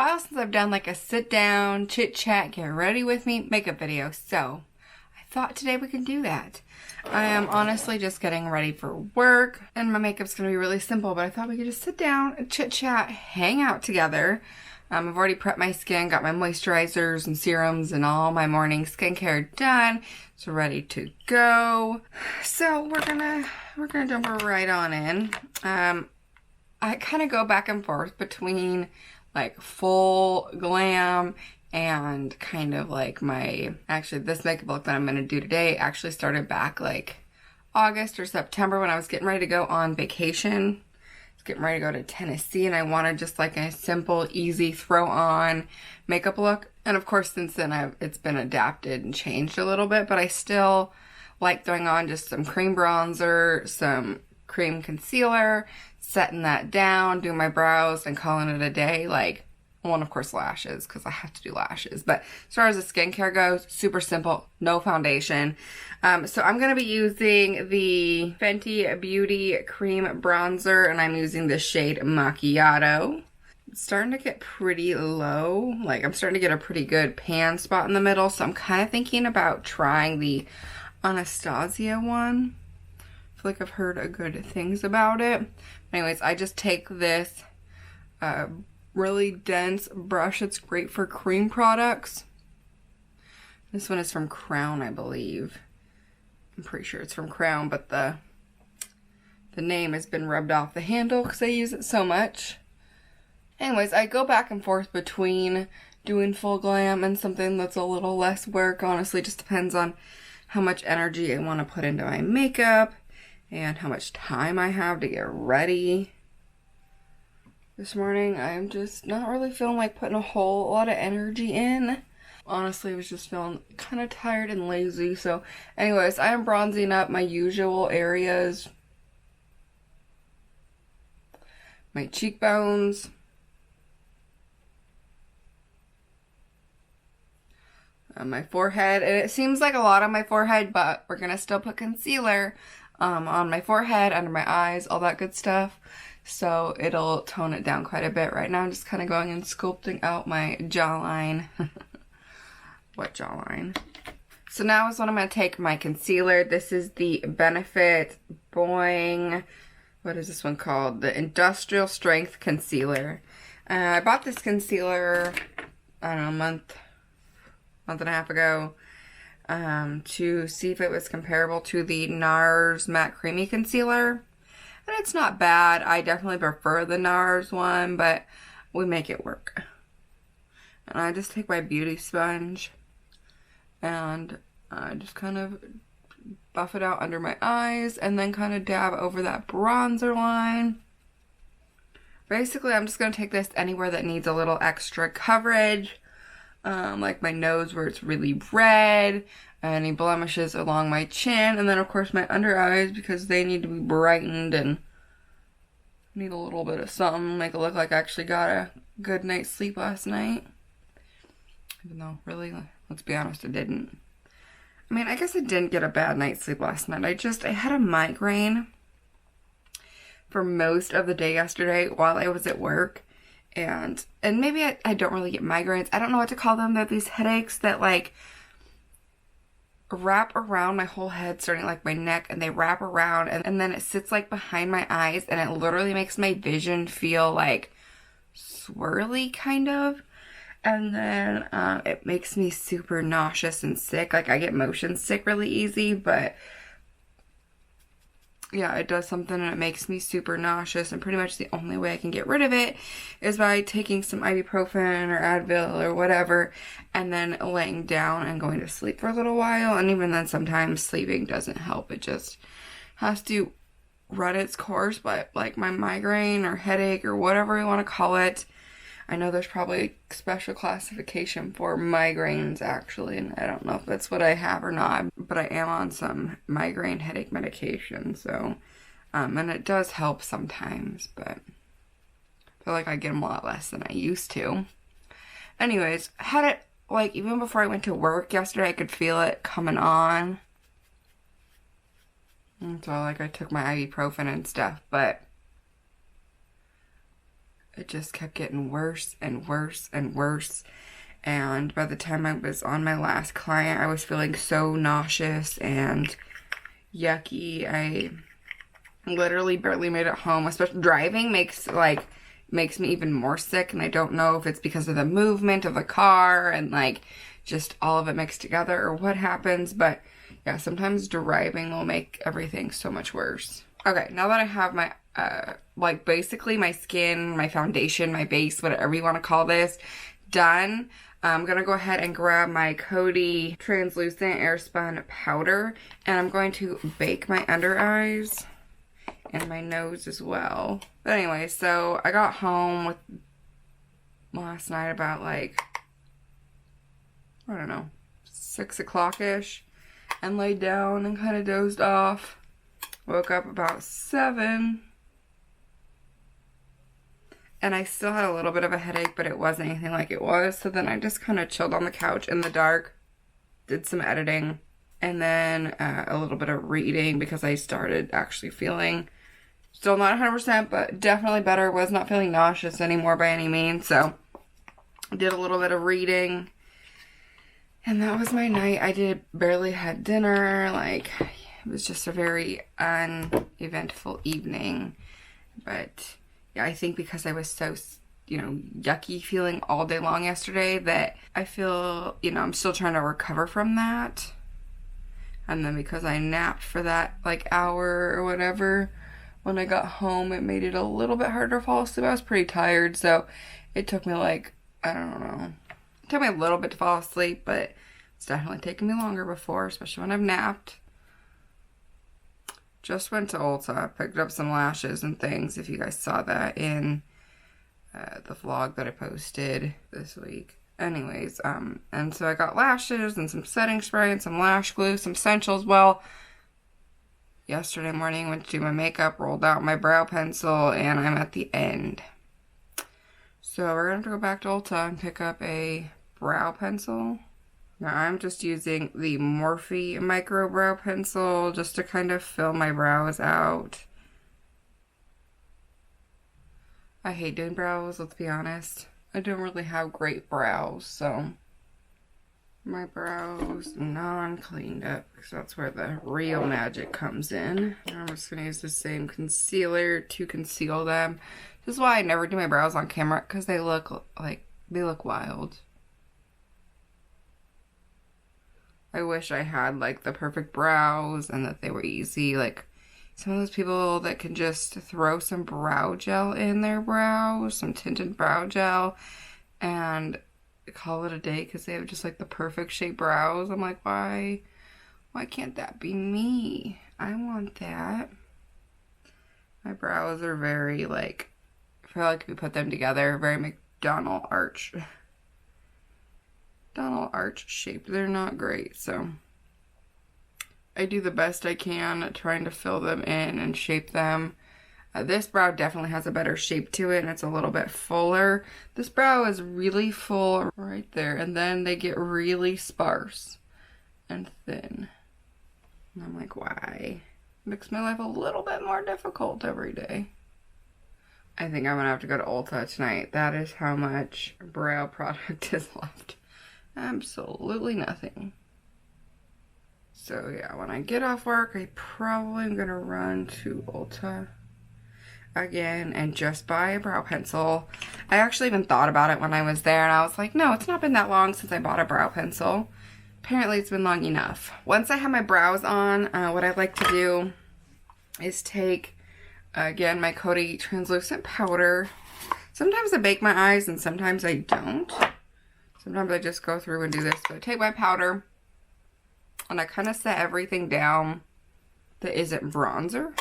while since I've done like a sit down, chit chat, get ready with me makeup video. So I thought today we could do that. I am honestly just getting ready for work and my makeup's gonna be really simple, but I thought we could just sit down and chit chat, hang out together. I've already prepped my skin, got my moisturizers and serums and all my morning skincare done. It's ready to go. So we're gonna jump right on in. I kind of go back and forth between like full glam and kind of like actually this makeup look that I'm gonna do today actually started back like August or September when I was getting ready to go on vacation. Getting ready to go to Tennessee, and I wanted just like a simple, easy throw on makeup look. And of course, since then it's been adapted and changed a little bit, but I still like throwing on just some cream bronzer, some cream concealer, setting that down, doing my brows, and calling it a day. Like, well, and of course lashes, because I have to do lashes. But as far as the skincare goes, super simple, no foundation. So I'm going to be using the Fenty Beauty Cream Bronzer, and I'm using the shade Macchiato. It's starting to get pretty low. Like, I'm starting to get a pretty good pan spot in the middle, so I'm kind of thinking about trying the Anastasia one. I feel like I've heard good things about it. Anyways, I just take this really dense brush. It's great for cream products. This one is from Crown, I believe. I'm pretty sure it's from Crown, but the name has been rubbed off the handle because I use it so much. Anyways, I go back and forth between doing full glam and something that's a little less work. Honestly, just depends on how much energy I want to put into my makeup and how much time I have to get ready. This morning, I'm just not really feeling like putting a whole lot of energy in. Honestly, I was just feeling kind of tired and lazy. So anyways, I am bronzing up my usual areas. My cheekbones. On my forehead. And it seems like a lot on my forehead, but we're going to still put concealer on my forehead, under my eyes, all that good stuff. So it'll tone it down quite a bit. Right now I'm just kind of going and sculpting out my jawline. What jawline? So now is when I'm going to take my concealer. This is the Benefit Boing, what is this one called? The Industrial Strength Concealer. I bought this concealer, I don't know, month and a half ago to see if it was comparable to the NARS Matte Creamy Concealer. And it's not bad. I definitely prefer the NARS one, but we make it work. And I just take my beauty sponge and I just kind of buff it out under my eyes and then kind of dab over that bronzer line. Basically, I'm just going to take this anywhere that needs a little extra coverage. Like my nose where it's really red, any blemishes along my chin, and then of course my under eyes because they need to be brightened and need a little bit of something, make it look like I actually got a good night's sleep last night. Even though, really, let's be honest, I didn't. I mean, I guess I didn't get a bad night's sleep last night. I had a migraine for most of the day yesterday while I was at work. And maybe I don't really get migraines. I don't know what to call them. They're these headaches that like wrap around my whole head, starting like my neck, and they wrap around and then it sits like behind my eyes, and it literally makes my vision feel like swirly kind of. And then it makes me super nauseous and sick. Like I get motion sick really easy, but yeah, it does something and it makes me super nauseous, and pretty much the only way I can get rid of it is by taking some ibuprofen or Advil or whatever and then laying down and going to sleep for a little while. And even then sometimes sleeping doesn't help. It just has to run its course. But like my migraine or headache or whatever you want to call it, I know there's probably a special classification for migraines actually, and I don't know if that's what I have or not, but I am on some migraine headache medication, so, and it does help sometimes, but I feel like I get them a lot less than I used to. Anyways, I had it, like, even before I went to work yesterday, I could feel it coming on. And so, like, I took my ibuprofen and stuff, but it just kept getting worse and worse and worse. And by the time I was on my last client, I was feeling so nauseous and yucky. I literally barely made it home. Especially driving makes me even more sick, and I don't know if it's because of the movement of the car and like just all of it mixed together or what happens, but yeah, sometimes driving will make everything so much worse. Okay, now that I have my like basically my skin, my foundation, my base, whatever you want to call this, done, I'm gonna go ahead and grab my Coty translucent airspun powder, and I'm going to bake my under eyes and my nose as well. But anyway, so I got home last night about like, I don't know, 6 o'clock-ish, and laid down and kind of dozed off. Woke up about 7, and I still had a little bit of a headache, but it wasn't anything like it was. So then I just kind of chilled on the couch in the dark, did some editing, and then a little bit of reading because I started actually feeling, still not 100%, but definitely better. Was not feeling nauseous anymore by any means. So I did a little bit of reading, and that was my night. I barely had dinner. Like, it was just a very uneventful evening. But yeah, I think because I was so, yucky feeling all day long yesterday, that I feel, I'm still trying to recover from that. And then because I napped for that like hour or whatever, when I got home, it made it a little bit harder to fall asleep. I was pretty tired, so it took me like, I don't know. It took me a little bit to fall asleep, but it's definitely taken me longer before, especially when I've napped. Just went to Ulta, picked up some lashes and things, if you guys saw that in the vlog that I posted this week. Anyways, and so I got lashes and some setting spray and some lash glue, some essentials. Well, yesterday morning, went to do my makeup, rolled out my brow pencil, and I'm at the end. So we're going to have to go back to Ulta and pick up a brow pencil. Now I'm just using the Morphe micro brow pencil just to kind of fill my brows out. I hate doing brows, let's be honest. I don't really have great brows, so my brows non-cleaned up, because that's where the real magic comes in. I'm just going to use the same concealer to conceal them. This is why I never do my brows on camera, because they look wild. I wish I had like the perfect brows and that they were easy. Like some of those people that can just throw some brow gel in their brows, some tinted brow gel, and call it a day because they have just like the perfect shaped brows. I'm like, why can't that be me? I want that. My brows are very like, I feel like if you put them together, very McDonald arch shaped. They're not great, so I do the best I can trying to fill them in and shape them. This brow definitely has a better shape to it, and it's a little bit fuller. This brow is really full right there, and then they get really sparse and thin. And I'm like, why? It makes my life a little bit more difficult every day. I think I'm gonna have to go to Ulta tonight. That is how much brow product is left. Absolutely nothing. So yeah, when I get off work, I probably am gonna run to Ulta again and just buy a brow pencil. I actually even thought about it when I was there, and I was like, no, it's not been that long since I bought a brow pencil. Apparently it's been long enough. Once I have my brows on, what I like to do is take, again, my Coty translucent powder. Sometimes I bake my eyes and sometimes I don't. Sometimes I just go through and do this, but I take my powder and I kind of set everything down that isn't bronzer.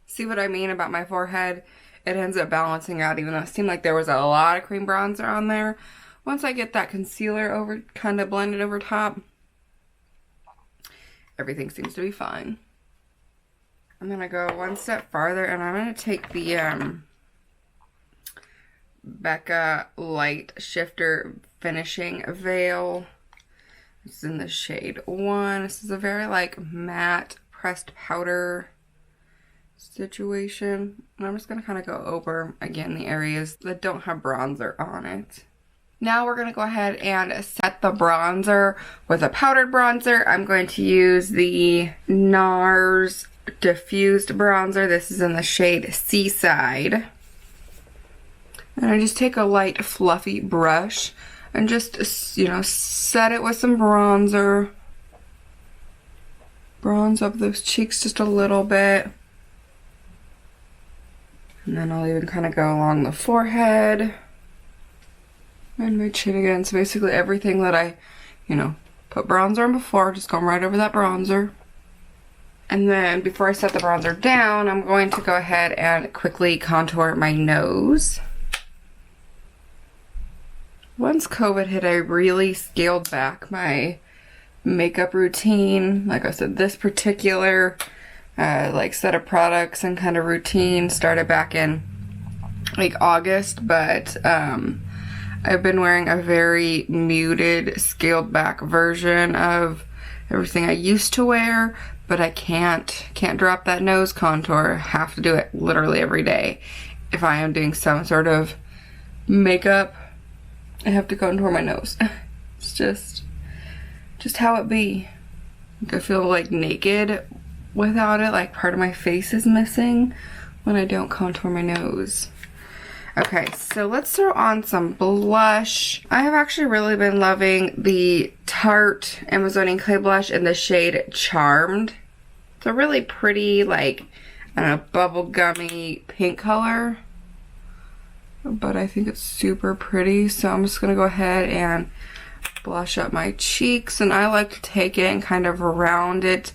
See what I mean about my forehead? It ends up balancing out, even though it seemed like there was a lot of cream bronzer on there. Once I get that concealer over, kind of blended over top, everything seems to be fine. I'm going to go one step farther, and I'm going to take the Becca Light Shifter Finishing Veil. It's in the shade 1. This is a very like matte pressed powder. situation. And I'm just going to kind of go over, again, the areas that don't have bronzer on it. Now we're going to go ahead and set the bronzer with a powdered bronzer. I'm going to use the NARS Diffused Bronzer. This is in the shade Seaside. And I just take a light fluffy brush and just, you know, set it with some bronzer. Bronze up those cheeks just a little bit. And then I'll even kind of go along the forehead. And my chin again. So basically everything that I, you know, put bronzer on before, just going right over that bronzer. And then before I set the bronzer down, I'm going to go ahead and quickly contour my nose. Once COVID hit, I really scaled back my makeup routine. Like I said, this particular like set of products and kind of routine started back in like August, but I've been wearing a very muted, scaled back version of everything I used to wear, but I can't drop that nose contour. I have to do it literally every day. If I am doing some sort of makeup, I have to contour my nose. It's just how it be. I feel like naked without it, like part of my face is missing when I don't contour my nose. Okay, so let's throw on some blush. I have actually really been loving the Tarte Amazonian Clay Blush in the shade Charmed. It's a really pretty, like, I don't know, bubblegummy pink color. But I think it's super pretty, so I'm just going to go ahead and blush up my cheeks. And I like to take it and kind of round it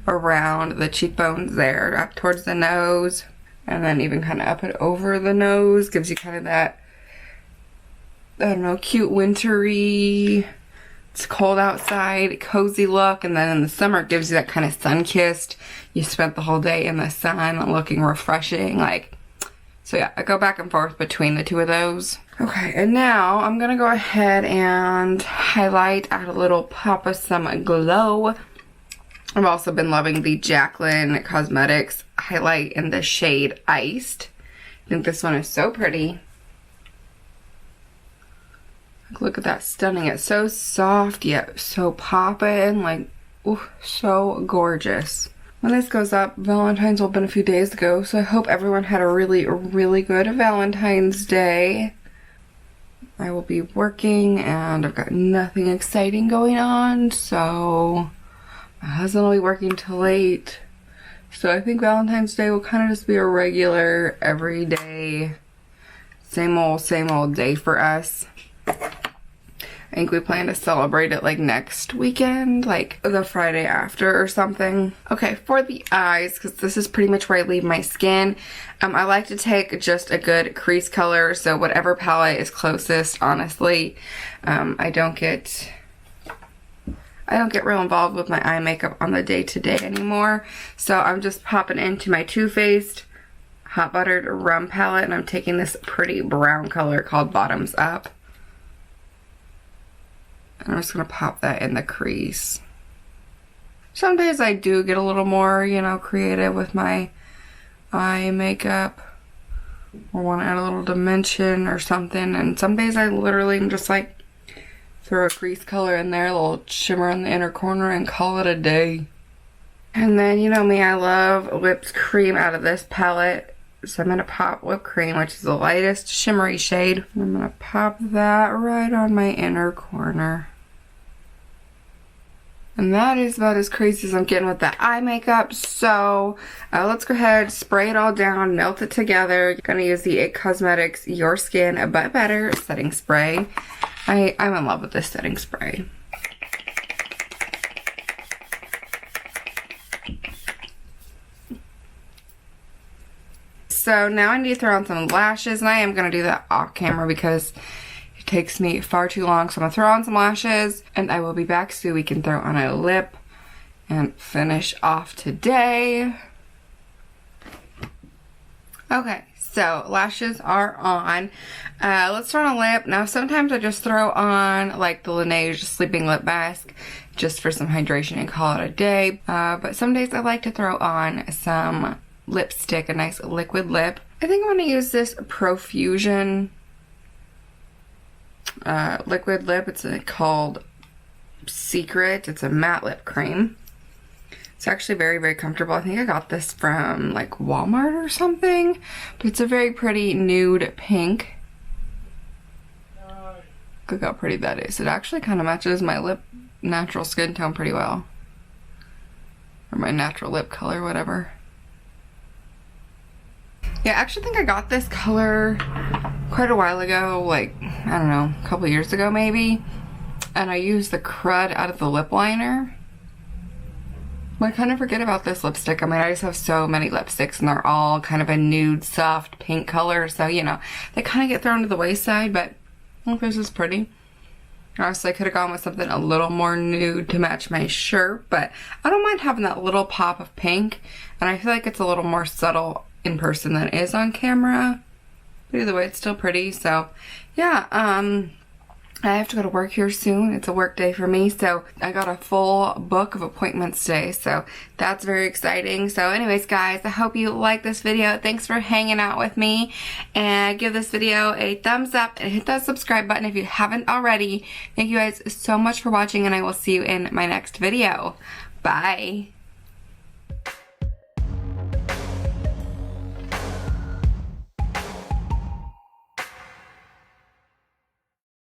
around the cheekbones there, up towards the nose. And then even kind of up and over the nose. Gives you kind of that, I don't know, cute wintry, it's cold outside, cozy look. And then in the summer it gives you that kind of sun-kissed, you spent the whole day in the sun looking refreshing. Like, so yeah, I go back and forth between the two of those. Okay, and now I'm going to go ahead and highlight, add a little pop of some glow. I've also been loving the Jaclyn Cosmetics highlight in the shade Iced. I think this one is so pretty. Look at that, stunning. It's so soft yet so poppin', like, ooh, so gorgeous. When this goes up, Valentine's will have been a few days ago, so I hope everyone had a really, really good Valentine's Day. I will be working and I've got nothing exciting going on, so my husband will be working till late. So I think Valentine's Day will kind of just be a regular, everyday, same old day for us. I think we plan to celebrate it like next weekend, like the Friday after or something. Okay, for the eyes, because this is pretty much where I leave my skin, I like to take just a good crease color, so whatever palette is closest, honestly. I don't get real involved with my eye makeup on the day-to-day anymore. So I'm just popping into my Too Faced Hot Buttered Rum palette, and I'm taking this pretty brown color called Bottoms Up. And I'm just going to pop that in the crease. Some days I do get a little more, you know, creative with my eye makeup, or want to add a little dimension or something. And some days I literally am just like, throw a crease color in there, a little shimmer in the inner corner, and call it a day. And then, you know me, I love whipped cream out of this palette. So I'm going to pop whipped cream, which is the lightest shimmery shade. I'm going to pop that right on my inner corner. And that is about as crazy as I'm getting with that eye makeup. So let's go ahead, spray it all down, melt it together. You're going to use the IT Cosmetics Your Skin But Better setting spray. I'm in love with this setting spray. So now I need to throw on some lashes, and I am going to do that off camera because it takes me far too long. So I'm going to throw on some lashes, and I will be back so we can throw on a lip and finish off today. Okay, so lashes are on. Let's throw on a lip. Now sometimes I just throw on like the Laneige Sleeping Lip Mask just for some hydration and call it a day. But some days I like to throw on some lipstick, a nice liquid lip. I think I'm going to use this Profusion liquid lip. It's called Secret. It's a matte lip cream. It's actually very, very comfortable. I think I got this from like Walmart or something, but it's a very pretty nude pink. Look how pretty that is. It actually kind of matches my natural skin tone pretty well. Or my natural lip color, whatever. Yeah, I actually think I got this color quite a while ago, like, I don't know, a couple years ago maybe. And I used the crud out of the lip liner. I kind of forget about this lipstick. I mean, I just have so many lipsticks and they're all kind of a nude, soft pink color. So, you know, they kind of get thrown to the wayside, but I think this is pretty. Honestly, I could have gone with something a little more nude to match my shirt, but I don't mind having that little pop of pink. And I feel like it's a little more subtle in person than it is on camera. But either way, it's still pretty. So, yeah, I have to go to work here soon. It's a work day for me, so I got a full book of appointments today, so that's very exciting. So anyways, guys, I hope you like this video. Thanks for hanging out with me, and give this video a thumbs up and hit that subscribe button if you haven't already. Thank you guys so much for watching, and I will see you in my next video. Bye.